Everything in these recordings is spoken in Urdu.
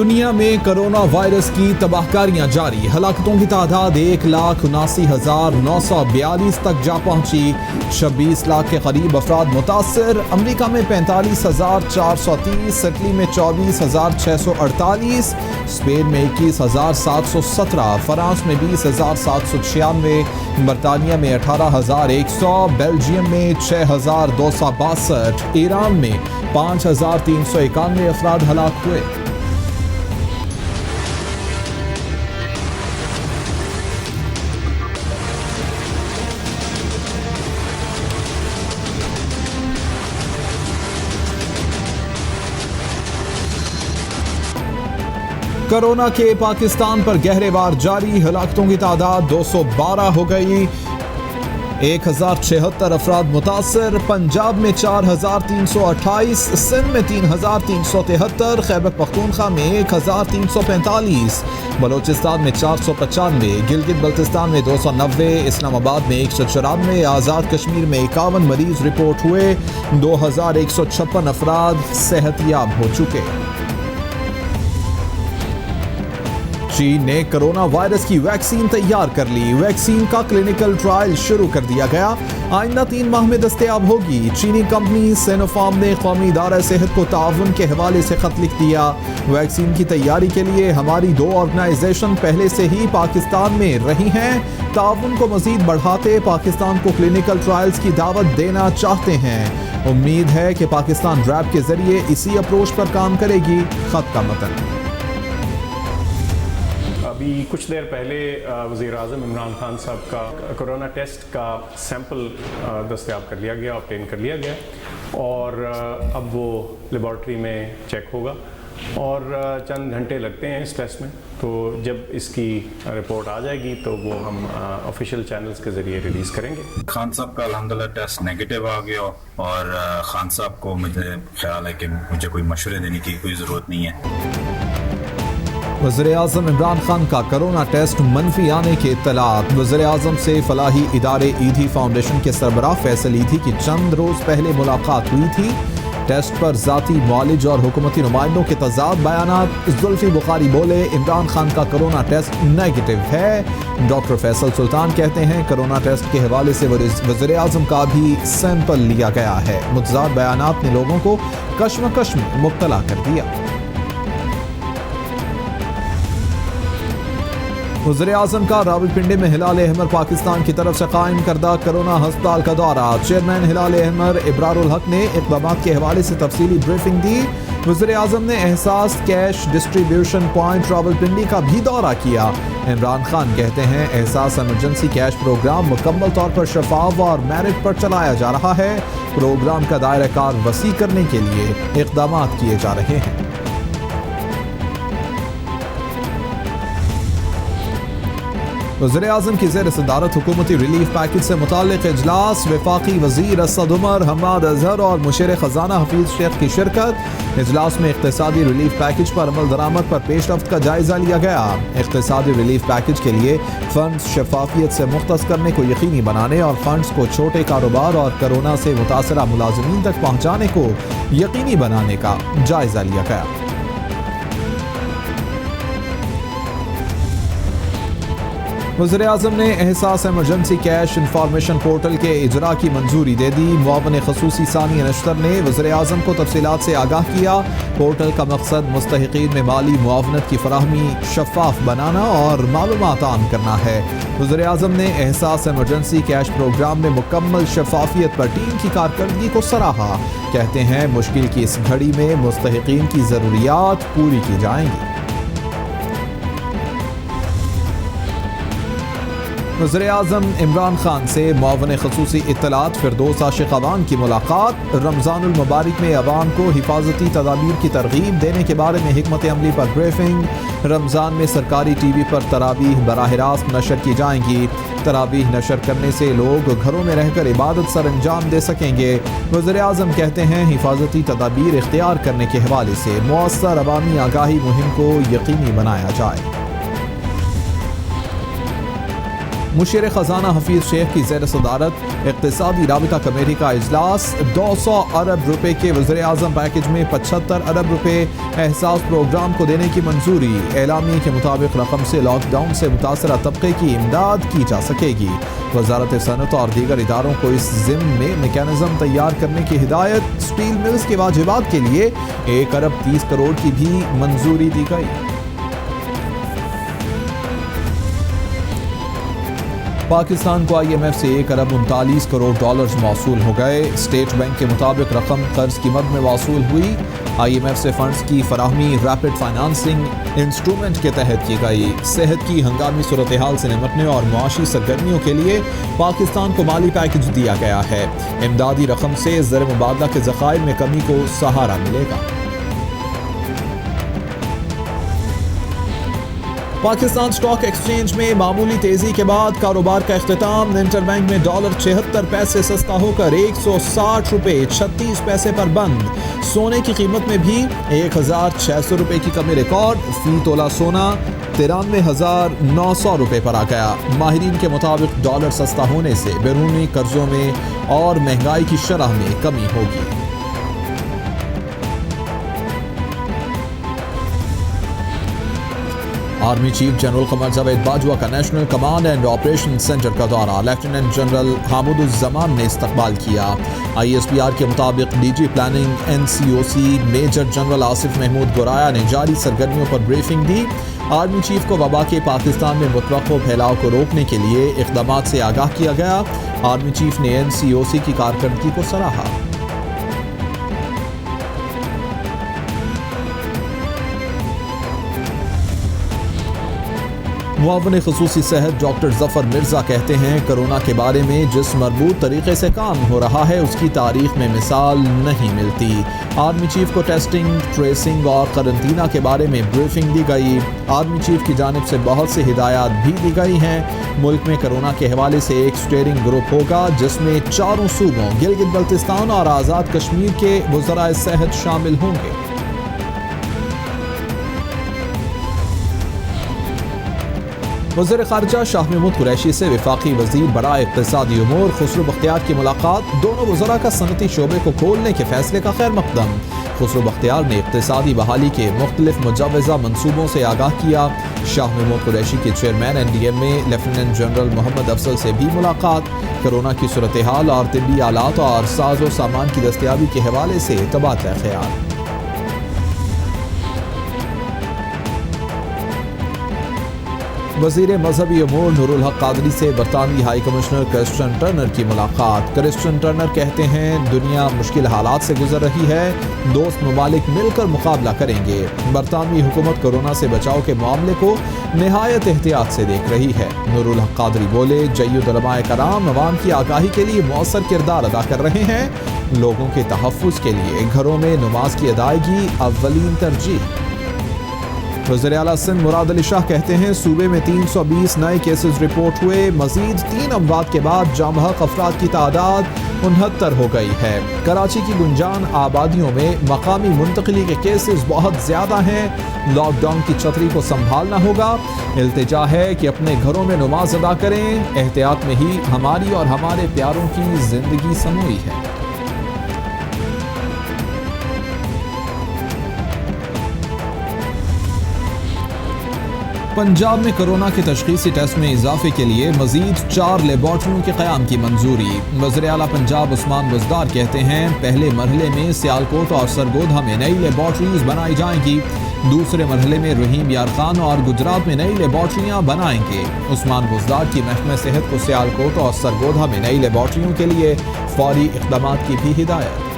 دنیا میں کرونا وائرس کی تباہکاریاں جاری، ہلاکتوں کی تعداد 1,79,942 تک جا پہنچی، 26 لاکھ کے قریب افراد متاثر۔ امریکہ میں 45,430، اٹلی میں 24,648، اسپین میں 21,717، فرانس میں 20,796، برطانیہ میں 18,100، بیلجیم میں 6,262، ایران میں 5,391 افراد ہلاک ہوئے۔ کرونا کے پاکستان پر گہرے وار جاری، ہلاکتوں کی تعداد 212 ہو گئی، 1,076 افراد متاثر۔ پنجاب میں 4,328، سندھ میں 3,373، خیبر پختونخوا میں 1,345، بلوچستان میں 495، گلگت بلتستان میں 290، اسلام آباد میں 194، آزاد کشمیر میں 51 مریض رپورٹ ہوئے، 2,156 افراد صحت یاب ہو چکے۔ چین نے کرونا وائرس کی ویکسین تیار کر لی، ویکسین کا کلینکل ٹرائل شروع کر دیا گیا، آئندہ 3 ماہ میں دستیاب ہوگی۔ چینی کمپنی سینوفارم نے قومی ادارہ صحت کو تعاون کے حوالے سے خط لکھ دیا، ویکسین کی تیاری کے لیے ہماری 2 آرگنائزیشن پہلے سے ہی پاکستان میں رہی ہیں، تعاون کو مزید بڑھاتے پاکستان کو کلینکل ٹرائلز کی دعوت دینا چاہتے ہیں، امید ہے کہ پاکستان ریب کے ذریعے اسی اپروچ پر کام کرے گی۔ خط کا متن۔ ابھی کچھ دیر پہلے وزیر اعظم عمران خان صاحب کا کرونا ٹیسٹ کا سیمپل دستیاب کر لیا گیا، آبٹین کر لیا گیا، اور اب وہ لیبارٹری میں چیک ہوگا اور چند گھنٹے لگتے ہیں اس ٹیسٹ میں، تو جب اس کی رپورٹ آ جائے گی تو وہ ہم آفیشیل چینلز کے ذریعے ریلیز کریں گے۔ خان صاحب کا الحمدللہ ٹیسٹ نیگیٹو آ گیا، اور خان صاحب کو مجھے خیال ہے کہ مجھے کوئی مشورے دینے کی کوئی ضرورت نہیں ہے۔ وزیر اعظم عمران خان کا کرونا ٹیسٹ منفی آنے کی اطلاعات۔ وزیر اعظم سے فلاحی ادارے ایدھی فاؤنڈیشن کے سربراہ فیصل ایدھی کی چند روز پہلے ملاقات ہوئی تھی، ٹیسٹ پر ذاتی معالج اور حکومتی نمائندوں کے تضاد بیانات۔ زلفی بخاری بولے عمران خان کا کرونا ٹیسٹ نیگیٹو ہے، ڈاکٹر فیصل سلطان کہتے ہیں کرونا ٹیسٹ کے حوالے سے وزیر اعظم کا بھی سیمپل لیا گیا ہے، متضاد بیانات نے لوگوں کو کشمکش میں مبتلا کر دیا۔ وزیر اعظم کا راولپنڈی میں ہلال احمر پاکستان کی طرف سے قائم کردہ کرونا ہسپتال کا دورہ، چیئرمین ہلال احمر ابرار الحق نے اقدامات کے حوالے سے تفصیلی بریفنگ دی۔ وزیر اعظم نے احساس کیش ڈسٹریبیوشن پوائنٹ راولپنڈی کا بھی دورہ کیا۔ عمران خان کہتے ہیں احساس ایمرجنسی کیش پروگرام مکمل طور پر شفاف اور میرٹ پر چلایا جا رہا ہے، پروگرام کا دائرہ کار وسیع کرنے کے لیے اقدامات کیے جا رہے ہیں۔ وزیر اعظم کی زیر صدارت حکومتی ریلیف پیکج سے متعلق اجلاس، وفاقی وزیر اسد عمر، حماد اظہر اور مشیر خزانہ حفیظ شیخ کی شرکت۔ اجلاس میں اقتصادی ریلیف پیکج پر عمل درآمد پر پیش رفت کا جائزہ لیا گیا، اقتصادی ریلیف پیکج کے لیے فنڈز شفافیت سے مختص کرنے کو یقینی بنانے اور فنڈز کو چھوٹے کاروبار اور کرونا سے متاثرہ ملازمین تک پہنچانے کو یقینی بنانے کا جائزہ لیا گیا۔ وزیر اعظم نے احساس ایمرجنسی کیش انفارمیشن پورٹل کے اجرا کی منظوری دے دی، معاون خصوصی ثانیہ نشتر نے وزیر اعظم کو تفصیلات سے آگاہ کیا۔ پورٹل کا مقصد مستحقین میں مالی معاونت کی فراہمی شفاف بنانا اور معلومات عام کرنا ہے۔ وزیر اعظم نے احساس ایمرجنسی کیش پروگرام میں مکمل شفافیت پر ٹیم کی کارکردگی کو سراہا، کہتے ہیں مشکل کی اس گھڑی میں مستحقین کی ضروریات پوری کی جائیں گی۔ وزیر اعظم عمران خان سے معاون خصوصی اطلاعات فردوس عاشق عوان کی ملاقات۔ رمضان المبارک میں عوام کو حفاظتی تدابیر کی ترغیب دینے کے بارے میں حکمت عملی پر بریفنگ۔ رمضان میں سرکاری ٹی وی پر تراویح براہ راست نشر کی جائیں گی، تراویح نشر کرنے سے لوگ گھروں میں رہ کر عبادت سر انجام دے سکیں گے۔ وزیر اعظم کہتے ہیں حفاظتی تدابیر اختیار کرنے کے حوالے سے مؤثر عوامی آگاہی مہم کو یقینی بنایا جائے۔ مشیر خزانہ حفیظ شیخ کی زیر صدارت اقتصادی رابطہ کمیٹی کا اجلاس 200 ارب روپے کے وزیر اعظم پیکج میں 75 ارب روپے احساس پروگرام کو دینے کی منظوری. اعلامیے کے مطابق رقم سے لاک ڈاؤن سے متاثرہ طبقے کی امداد کی جا سکے گی. وزارت صنعت اور دیگر اداروں کو اس ضمن میں میکانزم تیار کرنے کی ہدایت. اسٹیل ملز کے واجبات کے لیے 1 ارب 30 کروڑ کی بھی منظوری دی گئی. پاکستان کو آئی ایم ایف سے 1 ارب 39 کروڑ ڈالرز موصول ہو گئے. اسٹیٹ بینک کے مطابق رقم قرض کی مد میں موصول ہوئی. آئی ایم ایف سے فنڈز کی فراہمی ریپڈ فائنانسنگ انسٹرومنٹ کے تحت کی گئی. صحت کی ہنگامی صورتحال سے نمٹنے اور معاشی سرگرمیوں کے لیے پاکستان کو مالی پیکج دیا گیا ہے. امدادی رقم سے زر مبادلہ کے ذخائر میں کمی کو سہارا ملے گا. پاکستان سٹاک ایکسچینج میں معمولی تیزی کے بعد کاروبار کا اختتام. انٹر بینک میں ڈالر 76 پیسے سستا ہو کر 160 روپے 36 پیسے پر بند. سونے کی قیمت میں بھی 1600 روپے کی کمی ریکارڈ. فی تولہ سونا 93,900 روپے پر آ گیا. ماہرین کے مطابق ڈالر سستا ہونے سے بیرونی قرضوں میں اور مہنگائی کی شرح میں کمی ہوگی. Army chief general Qamar Javed Bajwa کا national command and operation centre کا دورہ. لیفٹیننٹ جنرل حامد الزمان نے استقبال کیا. آئی ایس پی آر کے مطابق D G planning N C O C major general Asif Mahmood Goraya نے جاری سرگرمیوں پر بریفنگ دی. آرمی چیف کو وبا کے پاکستان میں متوقع پھیلاؤ کو روکنے کے لیے اقدامات سے آگاہ کیا گیا. آرمی چیف نے این سی او سی کی کارکردگی کو سراہا. معاون خصوصی صحت ڈاکٹر ظفر مرزا کہتے ہیں کرونا کے بارے میں جس مربوط طریقے سے کام ہو رہا ہے اس کی تاریخ میں مثال نہیں ملتی. آرمی چیف کو ٹیسٹنگ، ٹریسنگ اور قرنطینہ کے بارے میں بریفنگ دی گئی. آرمی چیف کی جانب سے بہت سے ہدایات بھی دی گئی ہیں. ملک میں کرونا کے حوالے سے ایک اسٹیئرنگ گروپ ہوگا جس میں 4 صوبوں گلگت بلتستان اور آزاد کشمیر کے وزرائے صحت شامل ہوں گے. وزیر خارجہ شاہ محمود قریشی سے وفاقی وزیر برائے اقتصادی امور خسرو بختیار کی ملاقات. دونوں وزراء کا صنعتی شعبے کو کھولنے کے فیصلے کا خیر مقدم. خسرو بختیار نے اقتصادی بحالی کے مختلف مجوزہ منصوبوں سے آگاہ کیا. شاہ محمود قریشی کے چیئرمین این ڈی ایم میں لیفٹیننٹ جنرل محمد افضل سے بھی ملاقات. کرونا کی صورتحال اور طبی آلات اور ساز و سامان کی دستیابی کے حوالے سے تبادلہ خیال. وزیر مذہبی امور نور الحق قادری سے برطانوی ہائی کمشنر کرسٹن ٹرنر کی ملاقات. کرسٹن ٹرنر کہتے ہیں دنیا مشکل حالات سے گزر رہی ہے. دوست ممالک مل کر مقابلہ کریں گے. برطانوی حکومت کورونا سے بچاؤ کے معاملے کو نہایت احتیاط سے دیکھ رہی ہے. نور الحق قادری بولے جید علماء کرام عوام کی آگاہی کے لیے مؤثر کردار ادا کر رہے ہیں. لوگوں کے تحفظ کے لیے گھروں میں نماز کی ادائیگی اولین ترجیح. وزیر اعلیٰ سندھ مراد علی شاہ کہتے ہیں صوبے میں 320 نئے کیسز رپورٹ ہوئے. مزید 3 اموات کے بعد جاں بحق افراد کی تعداد 69 ہو گئی ہے. کراچی کی گنجان آبادیوں میں مقامی منتقلی کے کیسز بہت زیادہ ہیں. لاک ڈاؤن کی چھتری کو سنبھالنا ہوگا. التجا ہے کہ اپنے گھروں میں نماز ادا کریں. احتیاط میں ہی ہماری اور ہمارے پیاروں کی زندگی سموئی ہے. پنجاب میں کرونا کے تشخیصی ٹیسٹ میں اضافے کے لیے مزید 4 لیبارٹریوں کے قیام کی منظوری. وزیر اعلیٰ پنجاب عثمان بزدار کہتے ہیں پہلے مرحلے میں سیالکوٹ اور سرگودھا میں نئی لیبارٹریز بنائی جائیں گی. دوسرے مرحلے میں رحیم یار خان اور گجرات میں نئی لیبارٹریاں بنائیں گے. عثمان بزدار کی محکمہ صحت کو سیالکوٹ اور سرگودھا میں نئی لیبارٹریوں کے لیے فوری اقدامات کی بھی ہدایت.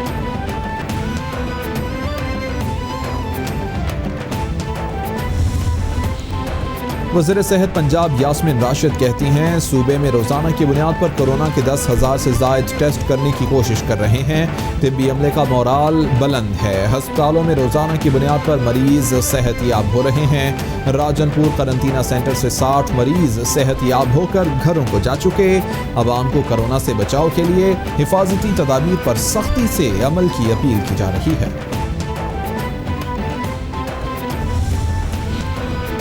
وزیر صحت پنجاب یاسمین راشد کہتی ہیں صوبے میں روزانہ کی بنیاد پر کورونا کے 10,000 سے زائد ٹیسٹ کرنے کی کوشش کر رہے ہیں. طبی عملے کا مورال بلند ہے. ہسپتالوں میں روزانہ کی بنیاد پر مریض صحت یاب ہو رہے ہیں. راجن پور قرنطینہ سینٹر سے 60 مریض صحت یاب ہو کر گھروں کو جا چکے. عوام کو کورونا سے بچاؤ کے لیے حفاظتی تدابیر پر سختی سے عمل کی اپیل کی جا رہی ہے.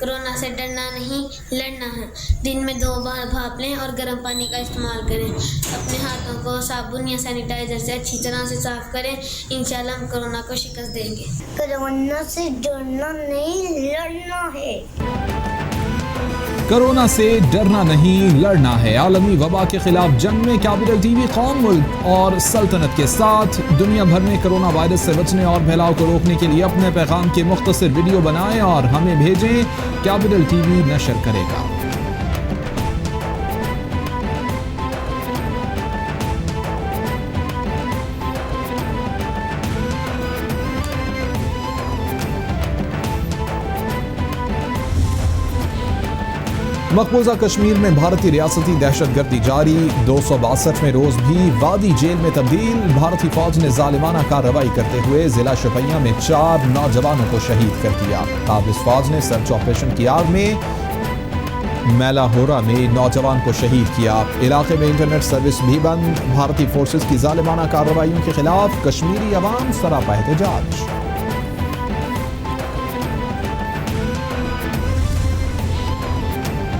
کورونا سے ڈرنا نہیں لڑنا ہے. دن میں 2 بار بھاپ لیں اور گرم پانی کا استعمال کریں. اپنے ہاتھوں کو صابن یا سینیٹائزر سے اچھی طرح سے صاف کریں. انشاءاللہ ہم کورونا کو شکست دیں گے. کورونا سے ڈرنا نہیں لڑنا ہے. کورونا سے ڈرنا نہیں لڑنا ہے. عالمی وبا کے خلاف جنگ میں کیپٹل ٹی وی قوم ملک اور سلطنت کے ساتھ. دنیا بھر میں کورونا وائرس سے بچنے اور پھیلاؤ کو روکنے کے لیے اپنے پیغام کے مختصر ویڈیو بنائیں اور ہمیں بھیجیں. کیپٹل ٹی وی نشر کرے گا. مقبوضہ کشمیر میں بھارتی ریاستی دہشت گردی جاری. 262ویں روز بھی وادی جیل میں تبدیل. بھارتی فوج نے ظالمانہ کارروائی کرتے ہوئے ضلع شوپیاں میں 4 نوجوانوں کو شہید کر دیا. قابض فوج نے سرچ آپریشن کی آڑ میں میلا ہورا میں نوجوان کو شہید کیا. علاقے میں انٹرنیٹ سروس بھی بند. بھارتی فورسز کی ظالمانہ کارروائیوں کے خلاف کشمیری عوام سراپا احتجاج.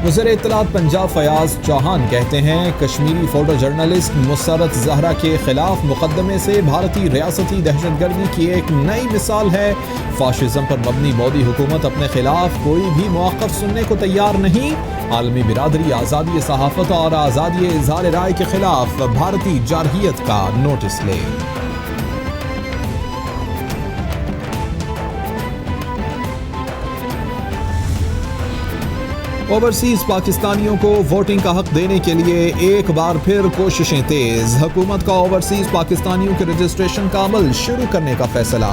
وزیر اطلاعات پنجاب فیاض چوہان کہتے ہیں کشمیری فوٹو جرنلسٹ مسرت زہرا کے خلاف مقدمے سے بھارتی ریاستی دہشت گردی کی ایک نئی مثال ہے. فاشزم پر مبنی مودی حکومت اپنے خلاف کوئی بھی موقف سننے کو تیار نہیں. عالمی برادری آزادی صحافت اور آزادی اظہار رائے کے خلاف بھارتی جارحیت کا نوٹس لے. اوورسیز پاکستانیوں کو ووٹنگ کا حق دینے کے لیے ایک بار پھر کوششیں تیز. حکومت کا اوورسیز پاکستانیوں کے رجسٹریشن کا عمل شروع کرنے کا فیصلہ.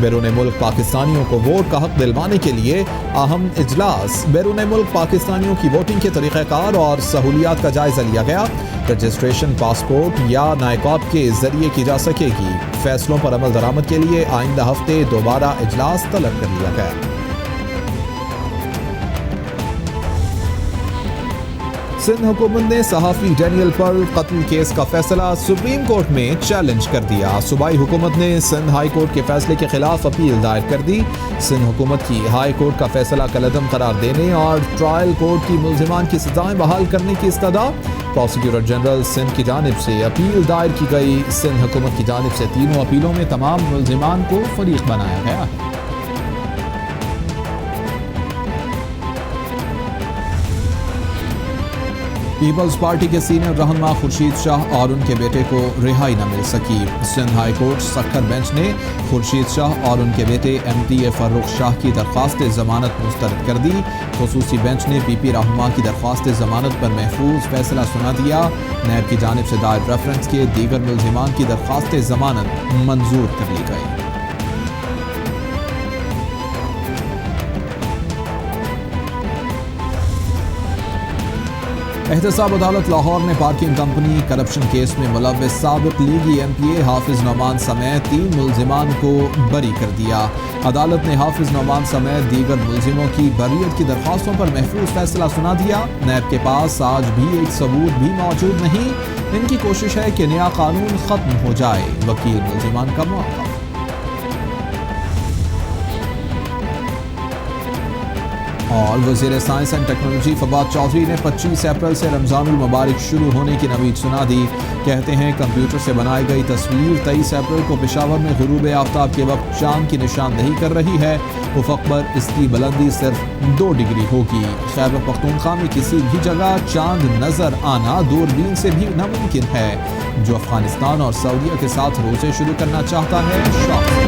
بیرون ملک پاکستانیوں کو ووٹ کا حق دلوانے کے لیے اہم اجلاس. بیرون ملک پاکستانیوں کی ووٹنگ کے طریقہ کار اور سہولیات کا جائزہ لیا گیا. رجسٹریشن پاسپورٹ یا نائکاپ کے ذریعے کی جا سکے گی. فیصلوں پر عمل درآمد کے لیے آئندہ ہفتے دوبارہ اجلاس طلب کر لیا گیا. سندھ حکومت نے صحافی ڈینیل پرل قتل کیس کا فیصلہ سپریم کورٹ میں چیلنج کر دیا. صوبائی حکومت نے سندھ ہائی کورٹ کے فیصلے کے خلاف اپیل دائر کر دی. سندھ حکومت کی ہائی کورٹ کا فیصلہ کالعدم قرار دینے اور ٹرائل کورٹ کی ملزمان کی سزائیں بحال کرنے کی استدعا. پروسیکیوٹر جنرل سندھ کی جانب سے اپیل دائر کی گئی. سندھ حکومت کی جانب سے تینوں اپیلوں میں تمام ملزمان کو فریق بنایا گیا ہے. پیپلز پارٹی کے سینئر رہنما خورشید شاہ اور ان کے بیٹے کو رہائی نہ مل سکی. Sindh high court Sukkur bench نے خورشید شاہ اور ان کے بیٹے MTA فرخ شاہ کی درخواست ضمانت مسترد کر دی. خصوصی بینچ نے پی رہنما کی درخواست ضمانت پر محفوظ فیصلہ سنا دیا. نیب کی جانب سے دائر ریفرنس کے دیگر ملزمان کی درخواست ضمانت منظور کر لی گئی. احتساب عدالت لاہور نے پارکنگ کمپنی کرپشن کیس میں ملوث سابق لیگی MPA حافظ نعمان سمیت 3 ملزمان کو بری کر دیا. عدالت نے حافظ نعمان سمیت دیگر ملزموں کی بریت کی درخواستوں پر محفوظ فیصلہ سنا دیا. نیب کے پاس آج بھی ایک ثبوت بھی موجود نہیں. ان کی کوشش ہے کہ نیا قانون ختم ہو جائے. وکیل ملزمان کا موقف. اور وزیر science and technology Fawad Chaudhry نے 25 اپریل سے رمضان المبارک شروع ہونے کی نوید سنا دی. کہتے ہیں کمپیوٹر سے بنائی گئی تصویر 23 اپریل کو پشاور میں غروب آفتاب کے وقت چاند کی نشاندہی کر رہی ہے. افق پر اس کی بلندی صرف 2 ڈگری ہوگی. خیبر پختونخوا میں کسی بھی جگہ چاند نظر آنا دوربین سے بھی ناممکن ہے. جو افغانستان اور سعودیہ کے ساتھ روزے شروع کرنا چاہتا ہے شوق سے